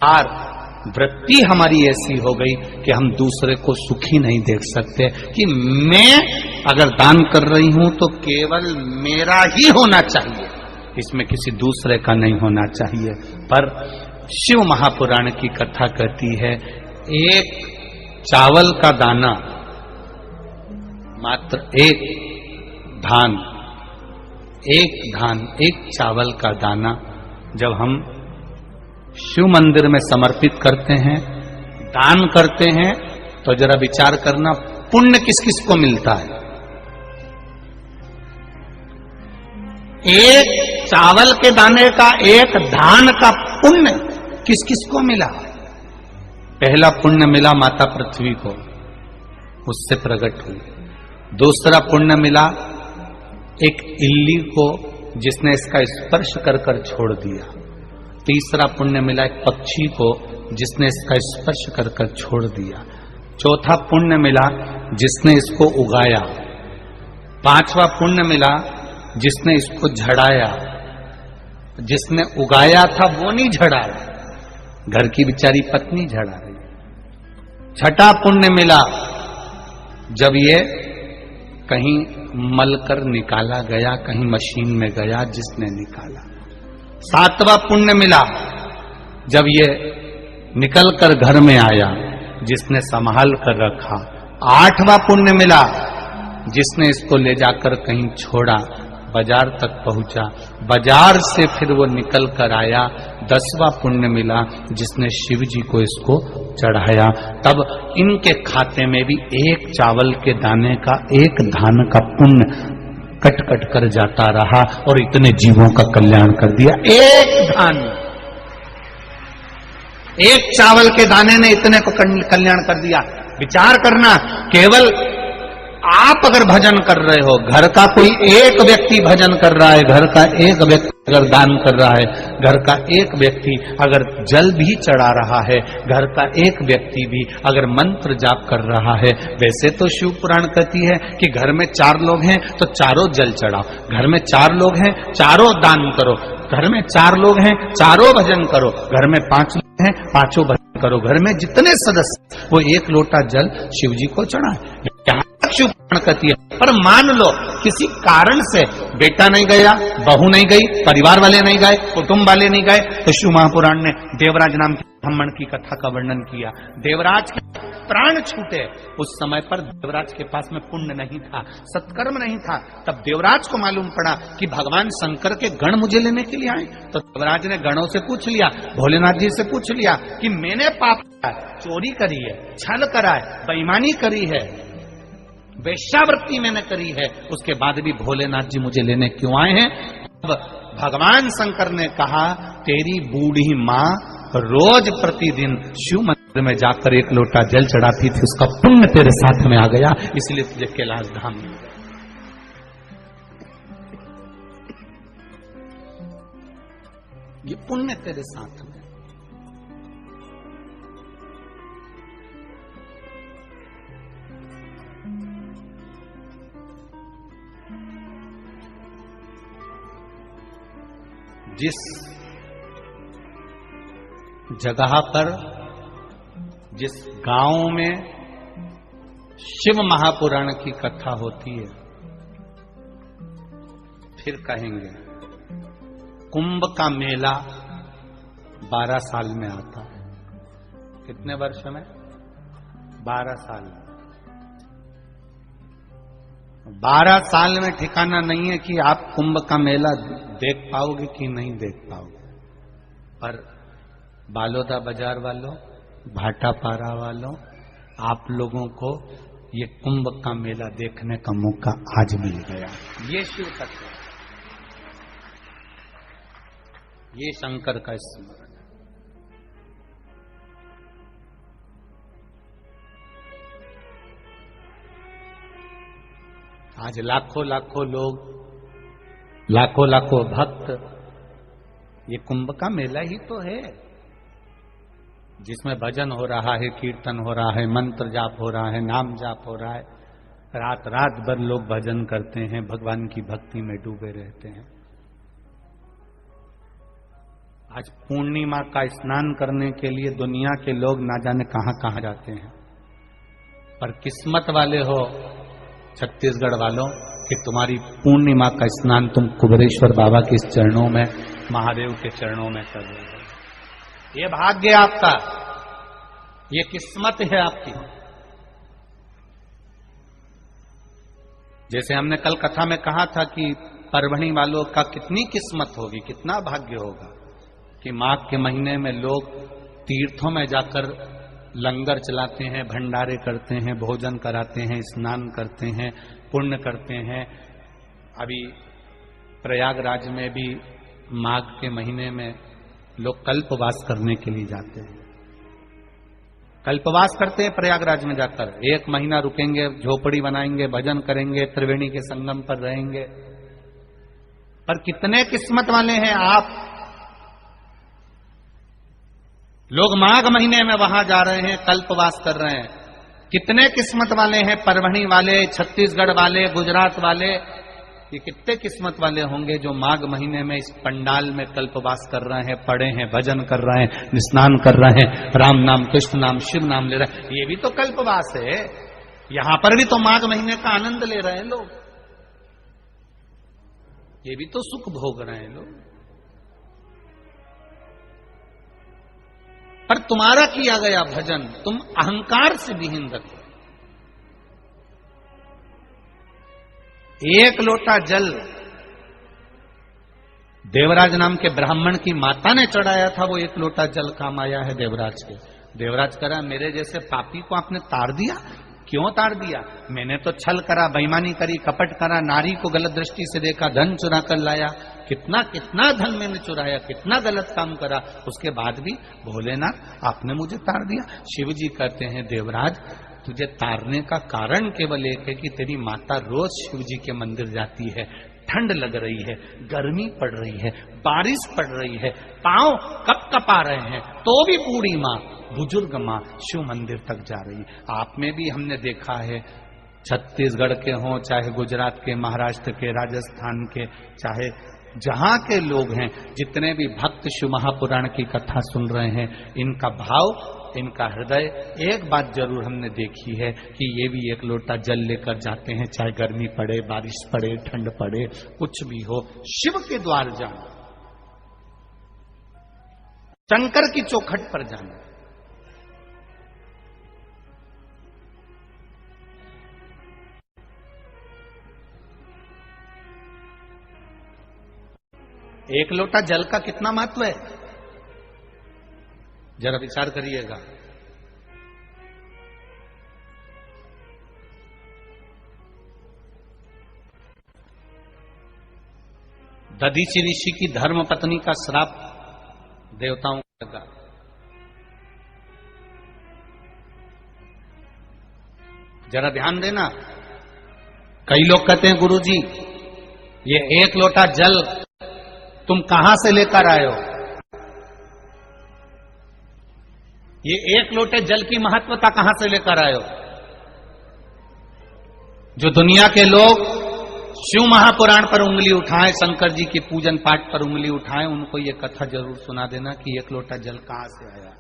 और वृत्ति हमारी ऐसी हो गई कि हम दूसरे को सुखी नहीं देख सकते, कि मैं अगर दान कर रही हूं तो केवल मेरा ही होना चाहिए, इसमें किसी दूसरे का नहीं होना चाहिए। पर शिव महापुराण की कथा कहती है, एक चावल का दाना, मात्र एक धान, एक चावल का दाना जब हम शिव मंदिर में समर्पित करते हैं, दान करते हैं, तो जरा विचार करना पुण्य किस किस को मिलता है। एक चावल के दाने का, एक धान का पुण्य किस किस को मिला? पहला पुण्य मिला माता पृथ्वी को, उससे प्रकट हुई। दूसरा पुण्य मिला एक इल्ली को, जिसने इसका स्पर्श कर कर छोड़ दिया। तीसरा पुण्य मिला एक पक्षी को, जिसने इसका स्पर्श कर कर छोड़ दिया। चौथा पुण्य मिला जिसने इसको उगाया। पांचवा पुण्य मिला जिसने इसको झड़ाया। जिसने उगाया था वो नहीं झड़ाया, घर की बेचारी पत्नी झड़ा रही। छठा पुण्य मिला जब ये कहीं मलकर निकाला गया, कहीं मशीन में गया, जिसने निकाला। सातवां पुण्य मिला जब ये निकल कर घर में आया, जिसने संभाल कर रखा। आठवां पुण्य मिला जिसने इसको ले जाकर कहीं छोड़ा, बाजार तक पहुंचा, बाजार से फिर वो निकल कर आया। 10वां पुण्य मिला जिसने शिव जी को इसको चढ़ाया। तब इनके खाते में भी एक चावल के दाने का, एक धान का पुण्य कट कट कर जाता रहा और इतने जीवों का कल्याण कर दिया। एक धान, एक चावल के दाने ने इतने को कल्याण कर दिया। विचार करना, केवल आप अगर भजन कर रहे हो, घर का कोई एक व्यक्ति भजन कर रहा है, घर का एक व्यक्ति अगर दान कर रहा है, घर का एक व्यक्ति अगर जल भी चढ़ा रहा है, घर का एक व्यक्ति भी अगर मंत्र जाप कर रहा है। वैसे तो शिव पुराण कहती है कि घर में 4 लोग हैं तो चारों जल चढ़ाओ, घर में 4 लोग हैं चारों दान करो, घर में 4 लोग हैं चारों भजन करो, घर में 5 लोग हैं 5 भजन करो, घर में जितने सदस्य वो 1 लोटा जल शिव जी को चढ़ाए। शिव पुराण कहती है। पर मान लो किसी कारण से बेटा नहीं गया, बहू नहीं गई, परिवार वाले नहीं गए, कुटुंब वाले नहीं गए, तो शिव महापुराण ने देवराज नाम के ब्राह्मण की कथा का वर्णन किया। देवराज के प्राण छूटे, उस समय पर देवराज के पास में पुण्य नहीं था, सत्कर्म नहीं था। तब देवराज को मालूम पड़ा कि भगवान शंकर के गण मुझे लेने के लिए आए। तो देवराज ने गणों से पूछ लिया, भोलेनाथ जी से पूछ लिया कि मैंने पाप किया, चोरी करी है, छल करा है, बेईमानी करी है, वेश्यावृत्ति मैंने करी है, उसके बाद भी भोलेनाथ जी मुझे लेने क्यों आए हैं? अब भगवान शंकर ने कहा, तेरी बूढ़ी माँ रोज प्रतिदिन शिव मंदिर में जाकर 1 लोटा जल चढ़ाती थी, उसका पुण्य तेरे साथ में आ गया, इसलिए तुझे कैलाश धाम मिल गया। ये पुण्य तेरे साथ में। जिस जगह पर, जिस गांव में शिव महापुराण की कथा होती है, फिर कहेंगे कुंभ का मेला 12 साल में आता है। कितने वर्ष में? 12 साल। 12 साल में ठिकाना नहीं है कि आप कुंभ का मेला देख पाओगे कि नहीं देख पाओगे। पर बालोदा बाजार वालों, भाटापारा वालों, आप लोगों को ये कुंभ का मेला देखने का मौका आज मिल गया। ये शिव तत्व, ये शंकर का स्मरण। आज लाखों लाखों लोग, लाखों लाखों भक्त, ये कुंभ का मेला ही तो है जिसमें भजन हो रहा है, कीर्तन हो रहा है, मंत्र जाप हो रहा है, नाम जाप हो रहा है। रात रात भर लोग भजन करते हैं, भगवान की भक्ति में डूबे रहते हैं। आज पूर्णिमा का स्नान करने के लिए दुनिया के लोग ना जाने कहां कहां जाते हैं, पर किस्मत वाले हो छत्तीसगढ़ वालों कि तुम्हारी पूर्णिमा का स्नान तुम कुबेरेश्वर बाबा के चरणों में, महादेव के चरणों में कर रहे हो। ये भाग्य आपका, ये किस्मत है आपकी। जैसे हमने कल कथा में कहा था कि परभणी वालों का कितनी किस्मत होगी, कितना भाग्य होगा कि माघ के महीने में लोग तीर्थों में जाकर लंगर चलाते हैं, भंडारे करते हैं, भोजन कराते हैं, स्नान करते हैं, पुण्य करते हैं। अभी प्रयागराज में भी माघ के महीने में लोग कल्पवास करने के लिए जाते हैं, कल्पवास करते हैं प्रयागराज में जाकर। 1 महीना रुकेंगे, झोपड़ी बनाएंगे, भजन करेंगे, त्रिवेणी के संगम पर रहेंगे। पर कितने किस्मत वाले हैं आप, लोग माघ महीने में वहां जा रहे हैं, कल्पवास कर रहे हैं। कितने किस्मत वाले हैं परभणी वाले, छत्तीसगढ़ वाले, गुजरात वाले, ये कितने किस्मत वाले होंगे जो माघ महीने में इस पंडाल में कल्पवास कर रहे हैं, पड़े हैं, भजन कर रहे हैं, स्नान कर रहे हैं, राम नाम, कृष्ण नाम, शिव नाम ले रहे हैं। ये भी तो कल्पवास है। यहां पर भी तो माघ महीने का आनंद ले रहे हैं लोग, ये भी तो सुख भोग रहे हैं लोग। पर तुम्हारा किया गया भजन तुम अहंकार से विहीन रखो। 1 लोटा जल देवराज नाम के ब्राह्मण की माता ने चढ़ाया था, वो 1 लोटा जल काम आया है देवराज के। देवराज करा, मेरे जैसे पापी को आपने ताड़ दिया, क्यों ताड़ दिया? मैंने तो छल करा, बेईमानी करी, कपट करा, नारी को गलत दृष्टि से देखा, धन चुरा कर लाया, कितना कितना धन मैंने चुराया, कितना गलत काम करा, उसके बाद भी भोलेनाथ आपने मुझे ताड़ दिया। शिव जी कहते हैं, देवराज तुझे तारने का कारण केवल एक है कि तेरी माता रोज शिव जी के मंदिर जाती है, ठंड लग रही है, गर्मी पड़ रही है, बारिश पड़ रही है, पांव कप कपा रहे हैं, तो भी बूढ़ी माँ, बुजुर्ग माँ शिव मंदिर तक जा रही है। आप में भी हमने देखा है, छत्तीसगढ़ के हों, चाहे गुजरात के, महाराष्ट्र के, राजस्थान के, चाहे जहां के लोग हैं, जितने भी भक्त शिव महापुराण की कथा सुन रहे हैं, इनका भाव, इनका हृदय, एक बात जरूर हमने देखी है कि ये भी 1 लोटा जल लेकर जाते हैं, चाहे गर्मी पड़े, बारिश पड़े, ठंड पड़े, कुछ भी हो, शिव के द्वार जाना, शंकर की चौखट पर जाना। एक लोटा जल का कितना महत्व है, जरा विचार करिएगा। दधीचि ऋषि की धर्म पत्नी का श्राप देवताओं को लगा। जरा ध्यान देना, कई लोग कहते हैं गुरुजी ये 1 लोटा जल तुम कहां से लेकर आए हो? ये 1 लोटे जल की महत्वता कहां से लेकर आए हो? जो दुनिया के लोग शिव महापुराण पर उंगली उठाएं, शंकर जी के पूजन पाठ पर उंगली उठाएं, उनको ये कथा जरूर सुना देना कि 1 लोटा जल कहां से आया।